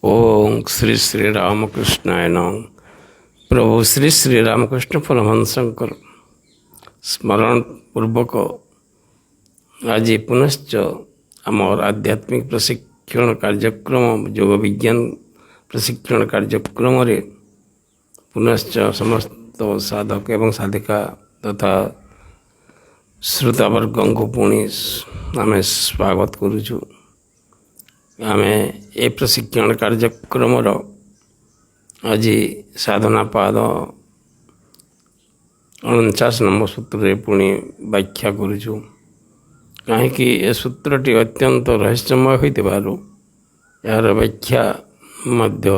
ओम श्री श्री रामकृष्णाय नमः। प्रभु श्री श्री रामकृष्ण परमहंसଙ୍କର स्मरण पूर्वक आज पुनश्च आमर आध्यात्मिक प्रशिक्षण कार्यक्रम योग विज्ञान प्रशिक्षण कार्यक्रम रे पुनश्च समस्त साधक एवं साधिका तथा श्रोतावर्ग को पुणी आम स्वागत करुचु। आमे ए प्रशिक्षण कार्यक्रम आज साधना पाद 49 नंबर सूत्र पुणी व्याख्या करुचु। कहीं ए सूत्रटी अत्यंत रहस्यमय होइतिबारु यार व्याख्या मध्य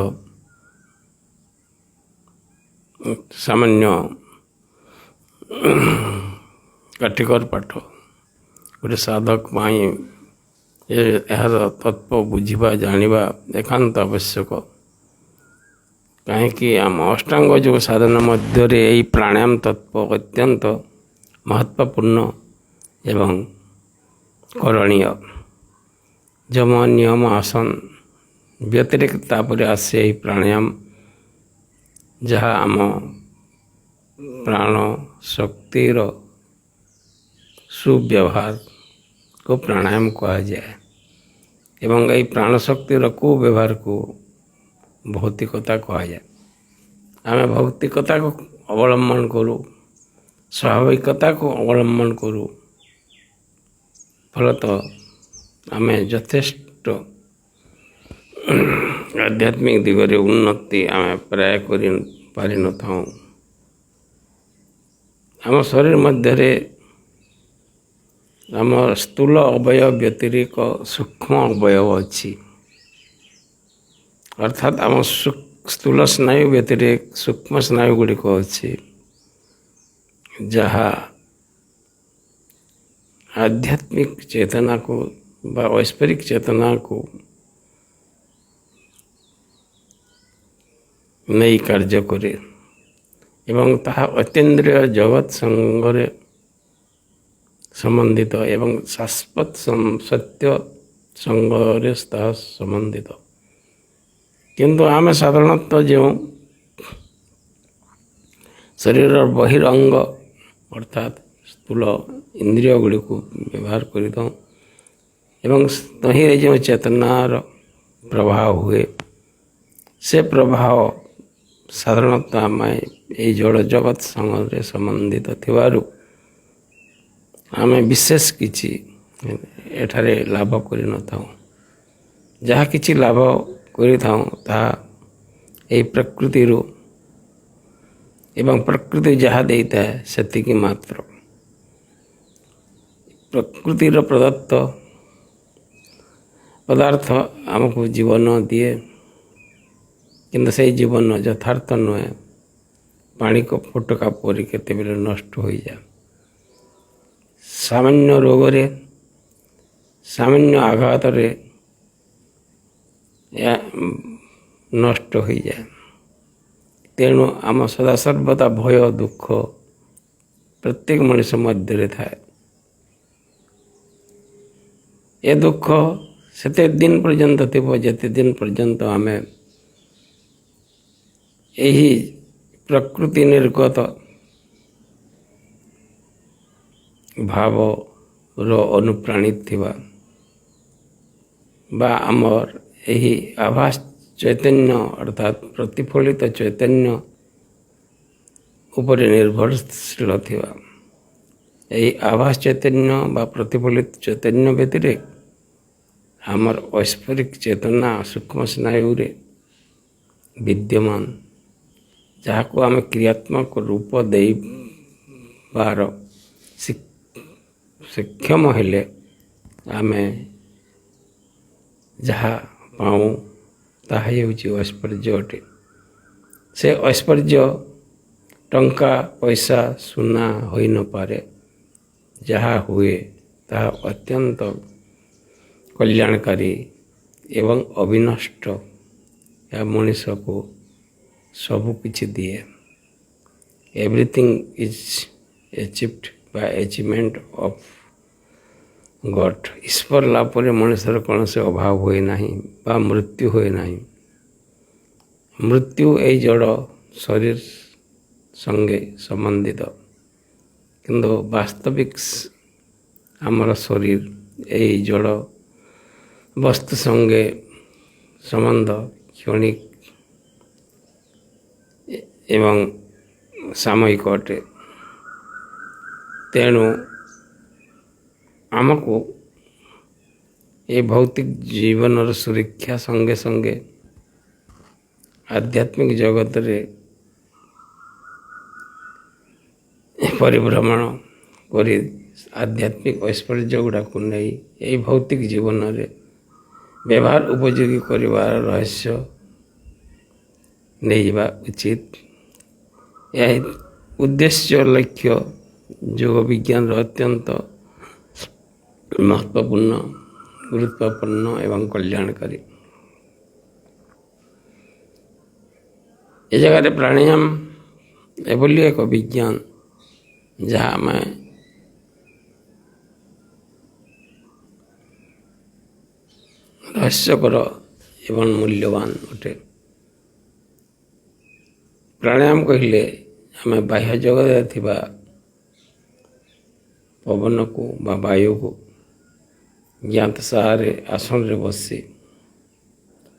सामान्य काठिकर पाठ गोटे साधक यार तत्व बुझा जाना एकांत आवश्यक। कहीं आम अष्टांग योग साधना मध्य यही प्राणायाम तत्व अत्यंत महत्वपूर्ण एवं करणीय। जम नियम आसन व्यतिरिक्त तापर आसे यही प्राणायाम जहाँ आम प्राण शक्तिर सुव्यवहार को प्राणायाम कहा जाए एवं यही प्राण शक्तिर कुव्यवहार को भौतिकता कहा जाए। आम भौतिकता को अवलंबन करूँ, स्वाभाविकता को अवलंबन करूँ, फलतः आम यथेष्ट आध्यात्मिक दिगरे उन्नति आम प्राय कर पारि न था। आम शरीर मध्य आम स्थूल अवयव व्यतिरिक्त सूक्ष्म अवयव अच्छी, अर्थात आम स्थूल स्नायु व्यतिरिक्त सूक्ष्म स्नायु गुड़िक अच्छी जहाँ आध्यात्मिक चेतना को बा ऐश्वरिक चेतना को नहीं कार्य करे एवं ताहा अतीन्द्रिय जगत संगरे संबंधित एवं शाश्वत सत्य संगरे संबंधित। किंतु आम साधारणतः जो शरीर बहिरंग अर्थात स्थूल इंद्रिय गुड़ी को व्यवहार कर तही जो चेतनार प्रभाव हुए से प्रभाव साधारणतः आम ये जड़ जगत संगे संबंधित थिबारु आम विशेष किसी एठारे लाभ कर न था। जहाँ किसी लाभ कर प्रकृति एवं प्रकृति जहाँ देता है सेतिकी मात्र। प्रकृतिर प्रदत्त पदार्थ आमको जीवन दिए किंतु से जीवन यथार्थ नुहे, पानी को फुटका परी केते बेले नष्ट हो जाए। सामान्य रोग रे सामान्य आघात रे या नष्ट हो जाए। तेणु आम सदा सर्वदा भय दुख प्रत्येक मनुष्य मध्य थाए। ये दुख सेते दिन पर्यंत थी जेते दिन पर्यंत आम यही प्रकृति निर्गत भाव रो अनुप्राणित थिबा बा आमर यही आभास चैतन्य अर्थात प्रतिफलित चैतन्य ऊपर निर्भरशील थिबा। यही आभास चैतन्य बा प्रतिफलित चैतन्य व्यतिरिक्त आमर ऐश्वरिक चेतना सूक्ष्म स्नायु रे विद्यमान जहाँ को आम क्रियात्मक रूप दे बार सक्षम हेले आम जहाँ पाऊँ ताहा ऐश्वर्य अटे। से ऐश्वर्य टंका पैसा सुना हो न पारे, जहाँ हुए ताहा अत्यंत कल्याणकारी एवं अविनष्ट या मनुष्य को सबु किछि दिए। Everything is achieved by achievement of God. ईश्वर लाभ पर मनुष्यर कौन से अभाव हुए ना बा मृत्यु हुए ना। ମୃତ୍ୟୁ ଏଇ ଜଡ଼ ଶରୀର ସଙ୍ଗେ ସମ୍ବନ୍ଧିତ, କିନ୍ତୁ ବାସ୍ତବିକ ଆମର ଶରୀର ଏଇ ଜଡ଼ ବସ୍ତୁ ସଙ୍ଗେ ସମ୍ବନ୍ଧ କ୍ଷଣିକ ଏବଂ ସାମୟିକ ଅଟେ। ତେଣୁ ଆମକୁ ଏ ଭୌତିକ ଜୀବନର ସୁରକ୍ଷା ସଙ୍ଗେ ସଙ୍ଗେ ଆଧ୍ୟାତ୍ମିକ ଜଗତରେ ପରିଭ୍ରମଣ କରି ଆଧ୍ୟାତ୍ମିକ ଐଶ୍ୱର୍ଯ୍ୟ ଗୁଡ଼ାକୁ ନେଇ ଏହି ଭୌତିକ ଜୀବନରେ ବ୍ୟବହାର ଉପଯୋଗୀ କରିବାର ରହସ୍ୟ ନେଇଯିବା ଉଚିତ। ଏହା ଉଦ୍ଦେଶ୍ୟ ଲକ୍ଷ୍ୟ ଯୋଗ ବିଜ୍ଞାନର ଅତ୍ୟନ୍ତ ମହତ୍ତ୍ୱପୂର୍ଣ୍ଣ, ଗୁରୁତ୍ୱପୂର୍ଣ୍ଣ ଏବଂ କଲ୍ୟାଣକାରୀ। ଏ ଜାଗାରେ ପ୍ରାଣାୟାମ ଏଭଳି ଏକ ବିଜ୍ଞାନ ଯାହା ଆମେ ରହସ୍ୟକର ଏବଂ ମୂଲ୍ୟବାନ ଅଟେ। ପ୍ରାଣାୟାମ କହିଲେ ଆମେ ବାହ୍ୟ ଜଗତରେ ଥିବା ପବନକୁ ବା ବାୟୁକୁ ଜ୍ଞାତ ସାହାରେ ଆସନରେ ବସି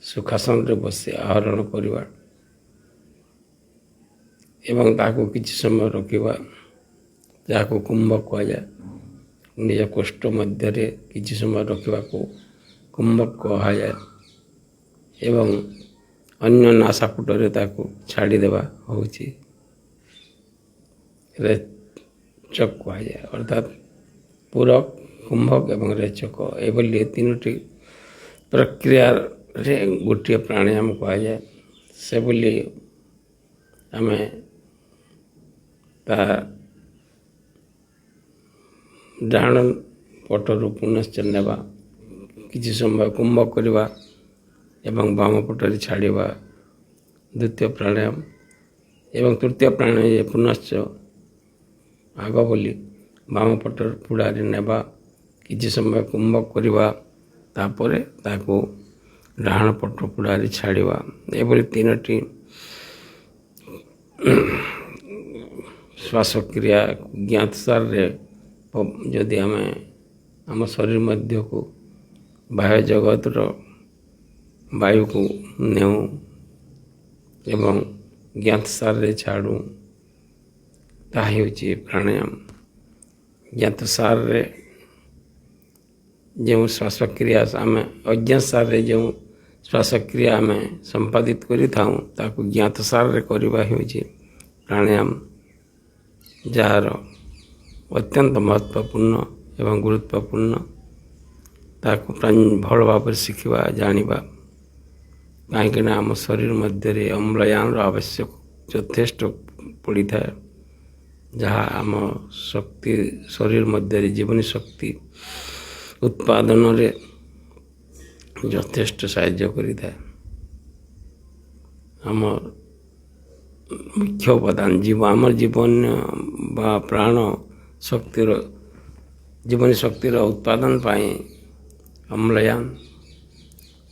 ସୁଖାସନରେ ବସି ଆହରଣ କରିବା ଏବଂ ତାହାକୁ କିଛି ସମୟ ରଖିବା, ଯାହାକୁ କୁମ୍ଭ କୁହାଯାଏ। ନିଜ କୋଷ୍ଠ ମଧ୍ୟରେ କିଛି ସମୟ ରଖିବାକୁ କୁମ୍ଭ କୁହାଯାଏ ଏବଂ ଅନ୍ୟ ନାସାପୁଟରେ ତାକୁ ଛାଡ଼ିଦେବା ହେଉଛି ରେଚକ କୁହାଯାଏ। ଅର୍ଥାତ୍ ପୂରକ, କୁମ୍ଭକ ଏବଂ ରେଚକ ଏଭଳି ତିନୋଟି ପ୍ରକ୍ରିୟାରେ ଗୋଟିଏ ପ୍ରାଣାୟାମ କୁହାଯାଏ। ସେଭଳି ଆମେ ତାହା ଡାହାଣ ପଟରୁ ପୁନଶ୍ଚ ନେବା, କିଛି ସମୟ କୁମ୍ଭ କରିବା ଏବଂ ବାମ ପଟରେ ଛାଡ଼ିବା ଦ୍ୱିତୀୟ ପ୍ରାଣାୟାମ, ଏବଂ ତୃତୀୟ ପ୍ରାଣାୟାମ ପୁନଶ୍ଚ ଆଗ ବୋଲି ବାମ ପଟର ପୁଡ଼ାରେ ନେବା, କିଛି ସମୟ କୁମ୍ଭ କରିବା, ତାପରେ ତାକୁ ଡାହାଣ ପଟ ପୁଡ଼ାରେ ଛାଡ଼ିବା। ଏଭଳି ତିନୋଟି ଶ୍ୱାସକ୍ରିୟା ଜ୍ଞାତସାରରେ ଯଦି ଆମେ ଆମ ଶରୀର ମଧ୍ୟକୁ ବାହ୍ୟ ଜଗତର ବାୟୁକୁ ନେଉ ଏବଂ ଜ୍ଞାତସାରରେ ଛାଡ଼ୁ, ତାହା ହେଉଛି ପ୍ରାଣାୟାମ। ଜ୍ଞାତସାରରେ ଯେଉଁ ଶ୍ୱାସକ୍ରିୟା ଆମେ ଅଜ୍ଞାତସାରରେ ଯେଉଁ ଶ୍ୱାସକ୍ରିୟା ଆମେ ସମ୍ପାଦିତ କରିଥାଉ, ତାକୁ ଜ୍ଞାତସାରରେ କରିବା ହେଉଛି ପ୍ରାଣାୟାମ, ଯାହାର ଅତ୍ୟନ୍ତ ମହତ୍ତ୍ୱପୂର୍ଣ୍ଣ ଏବଂ ଗୁରୁତ୍ୱପୂର୍ଣ୍ଣ। ତାକୁ ଭଲ ଭାବରେ ଶିଖିବା, ଜାଣିବା, କାହିଁକିନା ଆମ ଶରୀର ମଧ୍ୟରେ ଅମ୍ଳଜାନର ଆବଶ୍ୟକ ଯଥେଷ୍ଟ ପଡ଼ିଥାଏ, ଯାହା ଆମ ଶକ୍ତି ଶରୀର ମଧ୍ୟରେ ଜୀବନୀ ଶକ୍ତି ଉତ୍ପାଦନରେ ଯଥେଷ୍ଟ ସାହାଯ୍ୟ କରିଥାଏ। ଆମ ମୁଖ୍ୟ ଉପାଦାନ ଆମର ଜୀବନ ବା ପ୍ରାଣ ଶକ୍ତିର ଜୀବନୀ ଶକ୍ତିର ଉତ୍ପାଦନ ପାଇଁ ଅମ୍ଳଜାନ,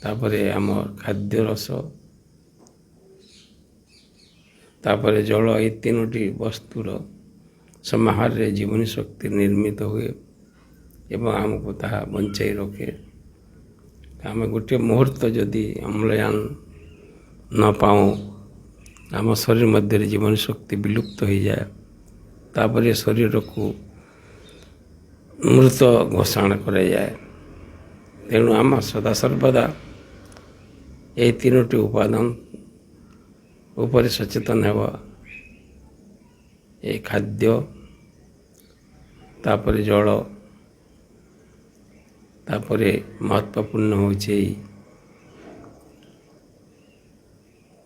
ତାପରେ ଆମ ଖାଦ୍ୟ ରସ, ତାପରେ ଜଳ, ଏହି ତିନୋଟି ବସ୍ତୁର ସମାହାରରେ ଜୀବନୀ ଶକ୍ତି ନିର୍ମିତ ହୁଏ ଏବଂ ଆମକୁ ତାହା ବଞ୍ଚାଇ ରଖେ। ଆମେ ଗୋଟିଏ ମୁହୂର୍ତ୍ତ ଯଦି ଅମ୍ଳଜାନ ନ ପାଉ, ଆମ ଶରୀର ମଧ୍ୟରେ ଜୀବନୀ ଶକ୍ତି ବିଲୁପ୍ତ ହୋଇଯାଏ, ତାପରେ ଶରୀରକୁ ମୃତ ଘୋଷଣା କରାଯାଏ। ତେଣୁ ଆମ ସଦାସର୍ବଦା ଏହି ତିନୋଟି ଉପାଦାନ ଉପରେ ସଚେତନ ହେବା। ଏ ଖାଦ୍ୟ, ତାପରେ ଜଳ, ତାପରେ ମହତ୍ତ୍ୱପୂର୍ଣ୍ଣ ହେଉଛି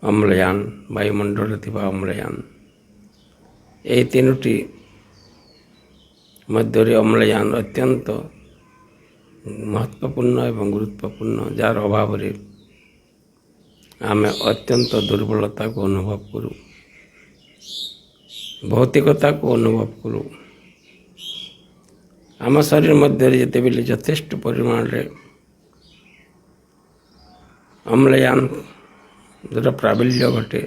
ଅମ୍ଳଜାନ, ବାୟୁମଣ୍ଡଳରେ ଥିବା ଅମ୍ଳଜାନ। ଏହି ତିନୋଟି ମଧ୍ୟରେ ଅମ୍ଳଜାନ ଅତ୍ୟନ୍ତ ମହତ୍ତ୍ୱପୂର୍ଣ୍ଣ ଏବଂ ଗୁରୁତ୍ୱପୂର୍ଣ୍ଣ, ଯାହାର ଅଭାବରେ ଆମେ ଅତ୍ୟନ୍ତ ଦୁର୍ବଳତାକୁ ଅନୁଭବ କରୁ, ଭୌତିକତାକୁ ଅନୁଭବ କରୁ। ଆମ ଶରୀର ମଧ୍ୟରେ ଯେତେବେଳେ ଯଥେଷ୍ଟ ପରିମାଣରେ ଅମ୍ଳଜାନ ଯେଉଁଟା ପ୍ରାବଲ୍ୟ ଘଟେ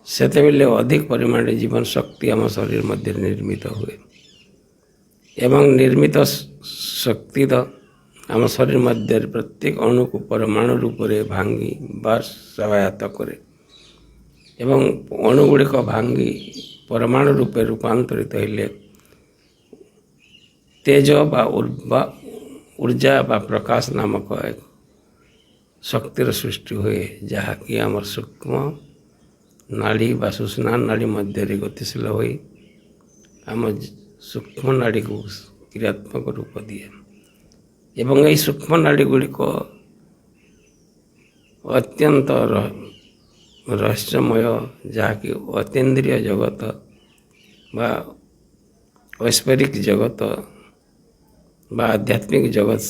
ସେତେବେଳେ ଅଧିକ ପରିମାଣରେ ଜୀବନ ଶକ୍ତି ଆମ ଶରୀର ମଧ୍ୟରେ ନିର୍ମିତ ହୁଏ ଏବଂ ନିର୍ମିତ ଶକ୍ତି ତ ଆମ ଶରୀର ମଧ୍ୟରେ ପ୍ରତ୍ୟେକ ଅଣୁକୁ ପରମାଣୁ ରୂପରେ ଭାଙ୍ଗି ବା ସହାୟତା କରେ ଏବଂ ଅଣୁଗୁଡ଼ିକ ଭାଙ୍ଗି ପରମାଣୁ ରୂପେ ରୂପାନ୍ତରିତ ହେଲେ ତେଜ ବା ଉର୍ଜା ବା ପ୍ରକାଶ ନାମକ ଏକ ଶକ୍ତିର ସୃଷ୍ଟି ହୁଏ, ଯାହାକି ଆମର ସୂକ୍ଷ୍ମ ନାଡ଼ି ବା ସୁଷୁମ୍ନା ନାଡ଼ି ମଧ୍ୟରେ ଗତିଶୀଳ ହୋଇ ଆମ ସୂକ୍ଷ୍ମ ନାଡ଼ିକୁ କ୍ରିୟାତ୍ମକ ରୂପ ଦିଏ ଏବଂ ଏହି ସୂକ୍ଷ୍ମ ନାଡ଼ି ଗୁଡ଼ିକ ଅତ୍ୟନ୍ତ ରହସ୍ୟମୟ, ଯାହାକି ଅତୀନ୍ଦ୍ରିୟ ଜଗତ ବା ଐଶ୍ୱରିକ ଜଗତ ବା ଆଧ୍ୟାତ୍ମିକ ଜଗତ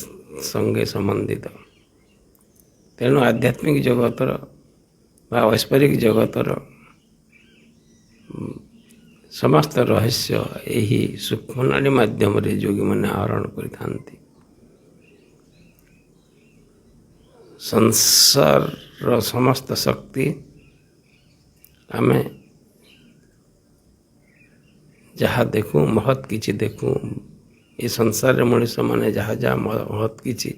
ସଙ୍ଗେ ସମ୍ବନ୍ଧିତ। ତେଣୁ ଆଧ୍ୟାତ୍ମିକ ଜଗତର ବା ଐଶ୍ୱରିକ ଜଗତର ସମସ୍ତ ରହସ୍ୟ ଏହି ସୂକ୍ଷ୍ମ ନାଡ଼ି ମାଧ୍ୟମରେ ଯୋଗୀମାନେ ଆହରଣ କରିଥାନ୍ତି। ସଂସାରର ସମସ୍ତ ଶକ୍ତି ଆମେ ଯାହା ଦେଖୁ ମହତ୍ କିଛି ଦେଖୁ, ଏ ସଂସାରରେ ମଣିଷମାନେ ଯାହା ଯାହା ମହତ୍ କିଛି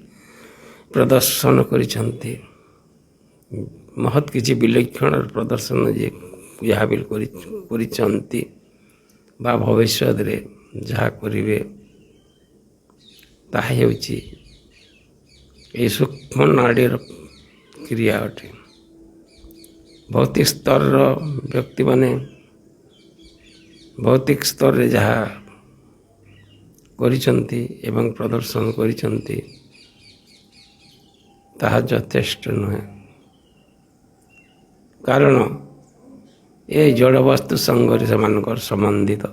ପ୍ରଦର୍ଶନ କରିଛନ୍ତି, ମହତ୍ କିଛି ବିଲକ୍ଷଣ ପ୍ରଦର୍ଶନ ଯାହା ବି କରିଛନ୍ତି ବା ଭବିଷ୍ୟତରେ ଯାହା କରିବେ, ତାହା ହେଉଛି ଏହି ସୂକ୍ଷ୍ମ ନାଡ଼ୀର କ୍ରିୟା ଅଟେ। ଭୌତିକ ସ୍ତରର ବ୍ୟକ୍ତିମାନେ ଭୌତିକ ସ୍ତରରେ ଯାହା କରିଛନ୍ତି ଏବଂ ପ୍ରଦର୍ଶନ କରିଛନ୍ତି ତାହା ଯଥେଷ୍ଟ ନୁହେଁ, କାରଣ ଏ ଜଡ଼ବସ୍ତୁ ସଙ୍ଗରେ ସେମାନଙ୍କର ସମ୍ବନ୍ଧିତ,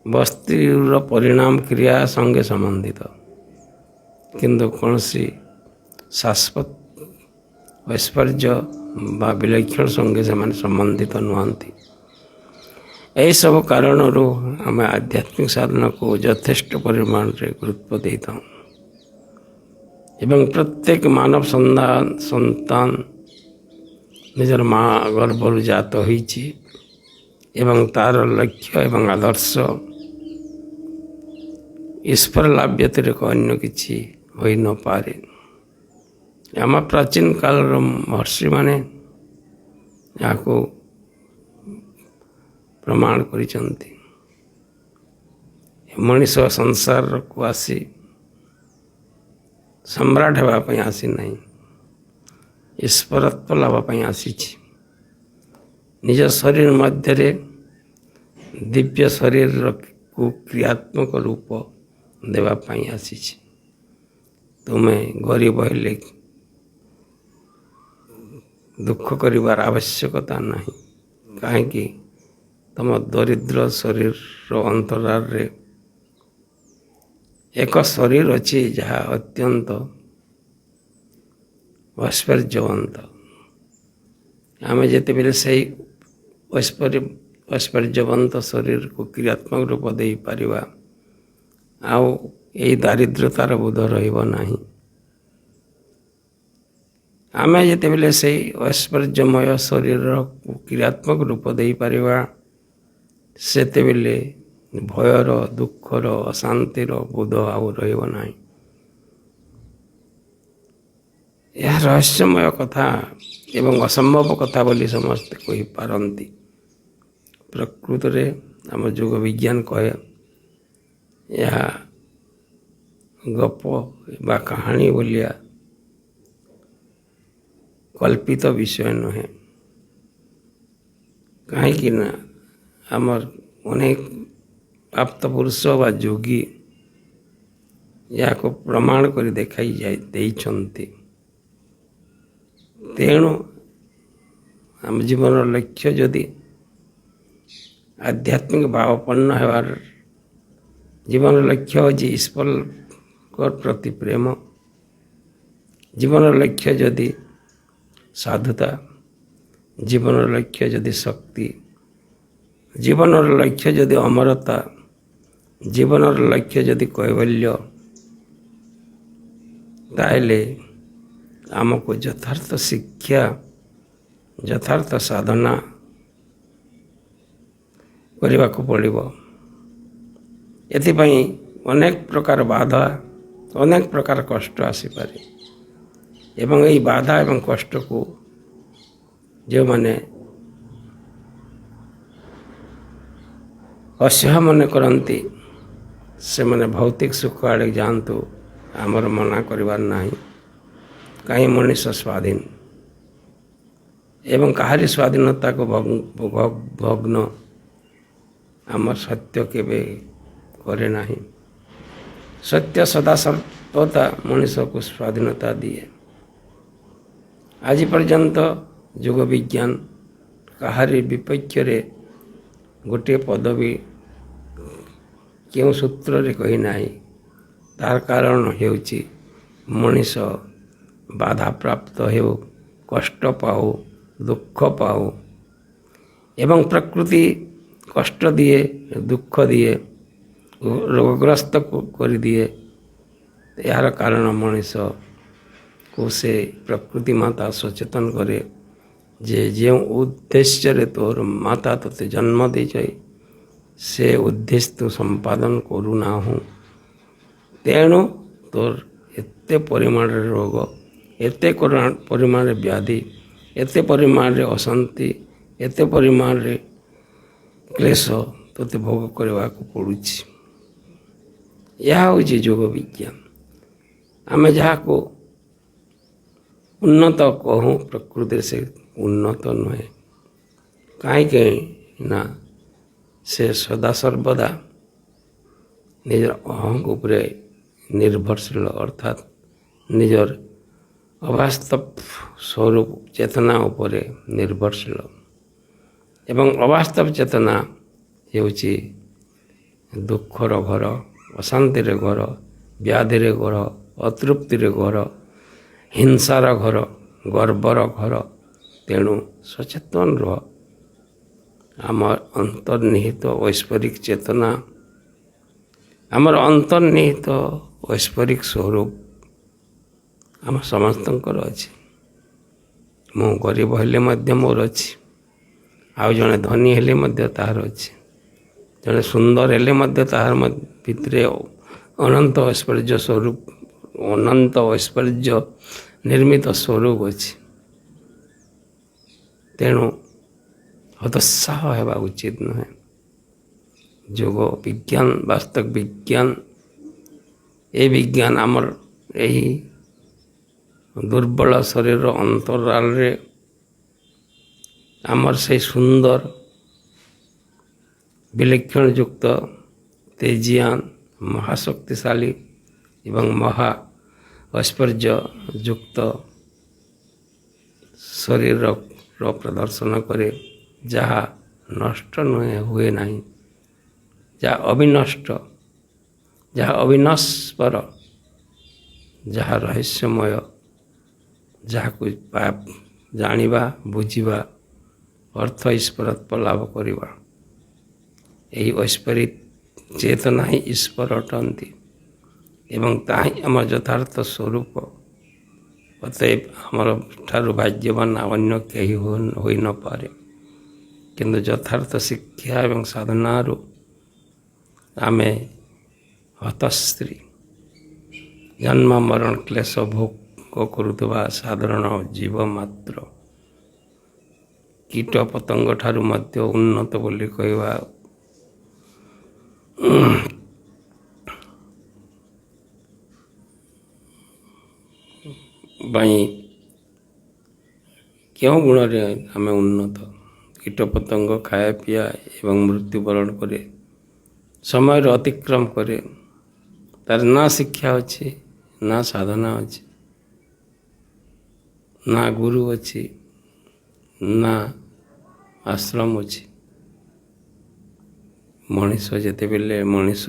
ବସ୍ତୁର ପରିଣାମ କ୍ରିୟା ସଙ୍ଗେ ସମ୍ବନ୍ଧିତ, କିନ୍ତୁ କୌଣସି ଶାଶ୍ୱତ ଐଶ୍ୱର୍ଯ୍ୟ ବା ବିଲକ୍ଷଣ ସଙ୍ଗେ ସେମାନେ ସମ୍ବନ୍ଧିତ ନୁହନ୍ତି। ଏହିସବୁ କାରଣରୁ ଆମେ ଆଧ୍ୟାତ୍ମିକ ସାଧନାକୁ ଯଥେଷ୍ଟ ପରିମାଣରେ ଗୁରୁତ୍ୱ ଦେଇଥାଉ ଏବଂ ପ୍ରତ୍ୟେକ ମାନବ ସନ୍ତାନ ନିଜର ମା ଗର୍ଭରୁ ଜାତ ହୋଇଛି ଏବଂ ତାର ଲକ୍ଷ୍ୟ ଏବଂ ଆଦର୍ଶ ଈଶ୍ୱର ଲାଭ ବ୍ୟତିରେକ ଅନ୍ୟ କିଛି ହୋଇନପାରେ। ଆମ ପ୍ରାଚୀନ କାଳର ମହର୍ଷିମାନେ ଏହାକୁ ପ୍ରମାଣ କରିଛନ୍ତି। ମଣିଷ ସଂସାରକୁ ଆସି ସମ୍ରାଟ ହେବା ପାଇଁ ଆସିନାହିଁ, ଈଶ୍ୱରତ୍ଵ ଲାଭ ପାଇଁ ଆସିଛି। ନିଜ ଶରୀର ମଧ୍ୟରେ ଦିବ୍ୟ ଶରୀରକୁ କ୍ରିୟାତ୍ମକ ରୂପ ଦେବା ପାଇଁ ଆସିଛି। ତୁମେ ଗରିବ ହେଲେ ଦୁଃଖ କରିବାର ଆବଶ୍ୟକତା ନାହିଁ, କାହିଁକି ତମ ଦରିଦ୍ର ଶରୀରର ଅନ୍ତରାଳରେ ଏକ ଶରୀର ଅଛି ଯାହା ଅତ୍ୟନ୍ତ ଐଶ୍ୱର୍ଯ୍ୟବନ୍ତ। ଆମେ ଯେତେବେଳେ ସେହି ଐଶ୍ୱର୍ଯ୍ୟବନ୍ତ ଶରୀରକୁ କ୍ରିୟାତ୍ମକ ରୂପ ଦେଇପାରିବା, ଆଉ ଏହି ଦାରିଦ୍ର୍ୟତାର ବୋଧ ରହିବ ନାହିଁ। ଆମେ ଯେତେବେଳେ ସେହି ଐଶ୍ୱର୍ଯ୍ୟମୟ ଶରୀରକୁ କ୍ରିୟାତ୍ମକ ରୂପ ଦେଇପାରିବା, ସେତେବେଳେ ଭୟର, ଦୁଃଖର, ଅଶାନ୍ତିର ବୋଧ ଆଉ ରହିବ ନାହିଁ। ଏହା ରହସ୍ୟମୟ କଥା ଏବଂ ଅସମ୍ଭବ କଥା ବୋଲି ସମସ୍ତେ କହିପାରନ୍ତି। ପ୍ରକୃତରେ ଆମ ଯୋଗ ବିଜ୍ଞାନ କହେ ଏହା ଗପ ବା କାହାଣୀ ଭଳିଆ କଳ୍ପିତ ବିଷୟ ନୁହେଁ, କାହିଁକି ନା ଆମର ଅନେକ ପ୍ରାପ୍ତ ପୁରୁଷ ବା ଯୋଗୀ ଏହାକୁ ପ୍ରମାଣ କରି ଦେଖାଇ ଦେଇଛନ୍ତି। ତେଣୁ ଆମ ଜୀବନର ଲକ୍ଷ୍ୟ ଯଦି ଆଧ୍ୟାତ୍ମିକ ଭାବପନ୍ନ ହେବାର, ଜୀବନର ଲକ୍ଷ୍ୟ ହେଉଛି ଈଶ୍ୱରଙ୍କ ପ୍ରତି ପ୍ରେମ, ଜୀବନର ଲକ୍ଷ୍ୟ ଯଦି ସାଧୁତା, ଜୀବନର ଲକ୍ଷ୍ୟ ଯଦି ଶକ୍ତି, ଜୀବନର ଲକ୍ଷ୍ୟ ଯଦି ଅମରତା, ଜୀବନର ଲକ୍ଷ୍ୟ ଯଦି କୈବଲ୍ୟ, ତାହେଲେ ଆମକୁ ଯଥାର୍ଥ ଶିକ୍ଷା ଯଥାର୍ଥ ସାଧନା କରିବାକୁ ପଡ଼ିବ। ଏଥିପାଇଁ ଅନେକ ପ୍ରକାର ବାଧା ଅନେକ ପ୍ରକାର କଷ୍ଟ ଆସିପାରେ ଏବଂ ଏହି ବାଧା ଏବଂ କଷ୍ଟକୁ ଯେଉଁମାନେ ଅସହ୍ୟ ମନେ କରନ୍ତି ସେମାନେ ଭୌତିକ ସୁଖ ଆଡ଼େ ଯାଆନ୍ତୁ, ଆମର ମନା କରିବାର ନାହିଁ। କାହିଁ ମଣିଷ ସ୍ୱାଧୀନ ଏବଂ କାହାରି ସ୍ୱାଧୀନତାକୁ ଭଗ୍ନ ଆମର ସତ୍ୟ କେବେ କରେ ନାହିଁ। ସତ୍ୟ ସଦାସର୍ବଦା ମଣିଷକୁ ସ୍ୱାଧୀନତା ଦିଏ। ଆଜି ପର୍ଯ୍ୟନ୍ତ ଯୁଗ ବିଜ୍ଞାନ କାହାରି ବିପକ୍ଷରେ ଗୋଟିଏ ପଦବୀ କେଉଁ ସୂତ୍ରରେ କହିନାହିଁ। ତାର କାରଣ ହେଉଛି ମଣିଷ ବାଧାପ୍ରାପ୍ତ ହେଉ, କଷ୍ଟ ପାଉ, ଦୁଃଖ ପାଉ ଏବଂ ପ୍ରକୃତି କଷ୍ଟ ଦିଏ, ଦୁଃଖ ଦିଏ, ରୋଗଗ୍ରସ୍ତ କରିଦିଏ। ଏହାର କାରଣ ମଣିଷକୁ ସେ ପ୍ରକୃତି ମାତା ସଚେତନ କରେ ଯେ ଯେଉଁ ଉଦ୍ଦେଶ୍ୟରେ ତୋର ମାତା ତୋତେ ଜନ୍ମ ଦେଇଛି ସେ ଉଦ୍ଦେଶ୍ୟ ତୁ ସମ୍ପାଦନ କରୁନାହୁଁ। ତେଣୁ ତୋର ଏତେ ପରିମାଣରେ ରୋଗ, ଏତେ ପରିମାଣରେ ବ୍ୟାଧି, ଏତେ ପରିମାଣରେ ଅଶାନ୍ତି, ଏତେ ପରିମାଣରେ କ୍ଲେଶ ତୋତେ ଭୋଗ କରିବାକୁ ପଡ଼ୁଛି। ଏହା ହେଉଛି ଯୋଗ ବିଜ୍ଞାନ। ଆମେ ଯାହାକୁ ଉନ୍ନତ କହୁଁ ପ୍ରକୃତିରେ ସେ ଉନ୍ନତ ନୁହେଁ। କାହିଁକି ନା ସେ ସଦାସର୍ବଦା ନିଜର ଅହଂ ଉପରେ ନିର୍ଭରଶୀଳ, ଅର୍ଥାତ୍ ନିଜର ଅବାସ୍ତବ ସ୍ୱରୂପ ଚେତନା ଉପରେ ନିର୍ଭରଶୀଳ ଏବଂ ଅବାସ୍ତବ ଚେତନା ହେଉଛି ଦୁଃଖର ଘର, ଅଶାନ୍ତିରେ ଘର, ବ୍ୟାଧିରେ ଘର, ଅତୃପ୍ତିରେ ଘର, ହିଂସାର ଘର, ଗର୍ବର ଘର। ତେଣୁ ସଚେତନ ରୁହ। ଆମର ଅନ୍ତର୍ନିହିତ ଐଶ୍ୱରିକ ଚେତନା, ଆମର ଅନ୍ତର୍ନିହିତ ଐଶ୍ୱରିକ ସ୍ୱରୂପ ଆମ ସମସ୍ତଙ୍କର ଅଛି। ମୁଁ ଗରିବ ହେଲେ ମଧ୍ୟ ମୋର ଅଛି, ଆଉ ଜଣେ ଧନୀ ହେଲେ ମଧ୍ୟ ତାହାର ଅଛି, ଜଣେ ସୁନ୍ଦର ହେଲେ ମଧ୍ୟ ତାହାର ଭିତରେ ଅନନ୍ତ ଐଶ୍ୱର୍ଯ୍ୟ ସ୍ୱରୂପ, ଅନନ୍ତ ଐଶ୍ୱର୍ଯ୍ୟ ନିର୍ମିତ ସ୍ୱରୂପ ଅଛି। ତେଣୁ ହତୋତ୍ସାହ ହେବା ଉଚିତ ନୁହେଁ। ଯୋଗ ବିଜ୍ଞାନ, ବାସ୍ତବ ବିଜ୍ଞାନ, ଏ ବିଜ୍ଞାନ ଆମର ଏହି ଦୁର୍ବଳ ଶରୀର ଅନ୍ତରାଳରେ ଆମର ସେଇ ସୁନ୍ଦର ବିଲକ୍ଷଣ ଯୁକ୍ତ ତେଜିଆନ ମହାଶକ୍ତିଶାଳୀ ଏବଂ ମହା ଐଶ୍ୱର୍ଯ୍ୟ ଯୁକ୍ତ ଶରୀରର ପ୍ରଦର୍ଶନ କରେ, ଯାହା ନଷ୍ଟ ହୁଏ ନାହିଁ, ଯାହା ଅବିନଷ୍ଟ, ଯାହା ଅବିନଶ୍ୱର, ଯାହା ରହସ୍ୟମୟ, ଯାହାକୁ ଜାଣିବା, ବୁଝିବା ଅର୍ଥ ଈଶ୍ୱରତ୍ଵ ଲାଭ କରିବା। ଏହି ଐଶ୍ୱରିକ ଚେତନା ହିଁ ଈଶ୍ୱର ଅଟନ୍ତି ଏବଂ ତାହା ହିଁ ଆମ ଯଥାର୍ଥ ସ୍ୱରୂପ। ଅତଏବ ଆମର ଠାରୁ ଭାଗ୍ୟବାନ ଅନ୍ୟ କେହି ହୋଇନପାରେ। କିନ୍ତୁ ଯଥାର୍ଥ ଶିକ୍ଷା ଏବଂ ସାଧନାରୁ ଆମେ ହତଶ୍ରୀ, ଜନ୍ମ ମରଣ କ୍ଲେଶ ଭୋଗ କରୁଥିବା ସାଧାରଣ ଜୀବ ମାତ୍ର, କୀଟ ପତଙ୍ଗ ଠାରୁ ମଧ୍ୟ ଉନ୍ନତ ବୋଲି କହିବା ପାଇଁ କେଉଁ ଗୁଣରେ ଆମେ ଉନ୍ନତ? କୀଟପତଙ୍ଗ ଖାଇବା ପିଇବା ଏବଂ ମୃତ୍ୟୁବରଣ କରେ, ସମୟର ଅତିକ୍ରମ କରେ। ତାର ନା ଶିକ୍ଷା ଅଛି, ନା ସାଧନା ଅଛି, ନା ଗୁରୁ ଅଛି, ନା ଆଶ୍ରମ ଅଛି। ମଣିଷ ଯେତେବେଳେ ମଣିଷ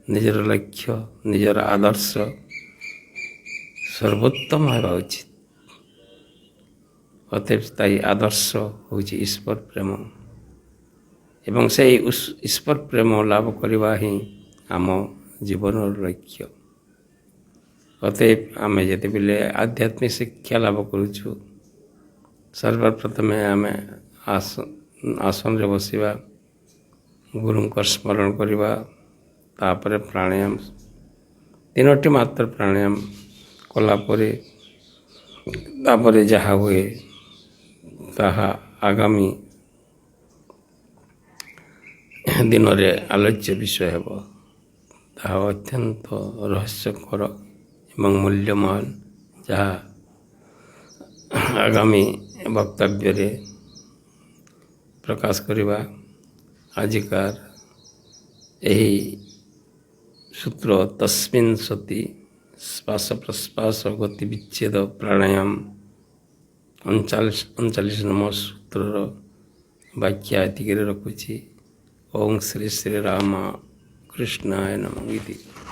ନିଜର ଲକ୍ଷ୍ୟ, ନିଜର ଆଦର୍ଶ ସର୍ବୋତ୍ତମ ହେବା ଉଚିତ। ଅତଏବ ସ୍ଥାୟୀ ଆଦର୍ଶ ହେଉଛି ଈଶ୍ୱର ପ୍ରେମ ଏବଂ ସେହି ଈଶ୍ୱର ପ୍ରେମ ଲାଭ କରିବା ହିଁ ଆମ ଜୀବନର ଲକ୍ଷ୍ୟ। ଅତଏବ ଆମେ ଯେତେବେଳେ ଆଧ୍ୟାତ୍ମିକ ଶିକ୍ଷା ଲାଭ କରୁଛୁ, ସର୍ବପ୍ରଥମେ ଆମେ ଆସନରେ ବସିବା, ଗୁରୁଙ୍କର ସ୍ମରଣ କରିବା, ତାପରେ ପ୍ରାଣାୟାମ, ତିନୋଟି ମାତ୍ର ପ୍ରାଣାୟାମ କଲା ପରେ ତାପରେ ଯାହା ହୁଏ ତାହା ଆଗାମୀ ଦିନରେ ଆଲୋଚ୍ୟ ବିଷୟ ହେବ। ତାହା ଅତ୍ୟନ୍ତ ରହସ୍ୟକର ଏବଂ ମୂଲ୍ୟବାନ, ଯାହା ଆଗାମୀ ବକ୍ତବ୍ୟରେ ପ୍ରକାଶ କରିବା। ଆଜିକାର ଏହି ସୂତ୍ର ତସ୍ମିନ୍ ସତି ଶ୍ୱାସ ପ୍ରଶ୍ୱାସ ଗତି ବିଚ୍ଛେଦ ପ୍ରାଣାୟାମ 39 ନମ୍ବର ସୂତ୍ରର ବ୍ୟାଖ୍ୟା ଏତିକିରେ ରଖୁଛି। ଓଁ ଶ୍ରୀ ଶ୍ରୀ ରାମ କୃଷ୍ଣାୟ ନମଃ।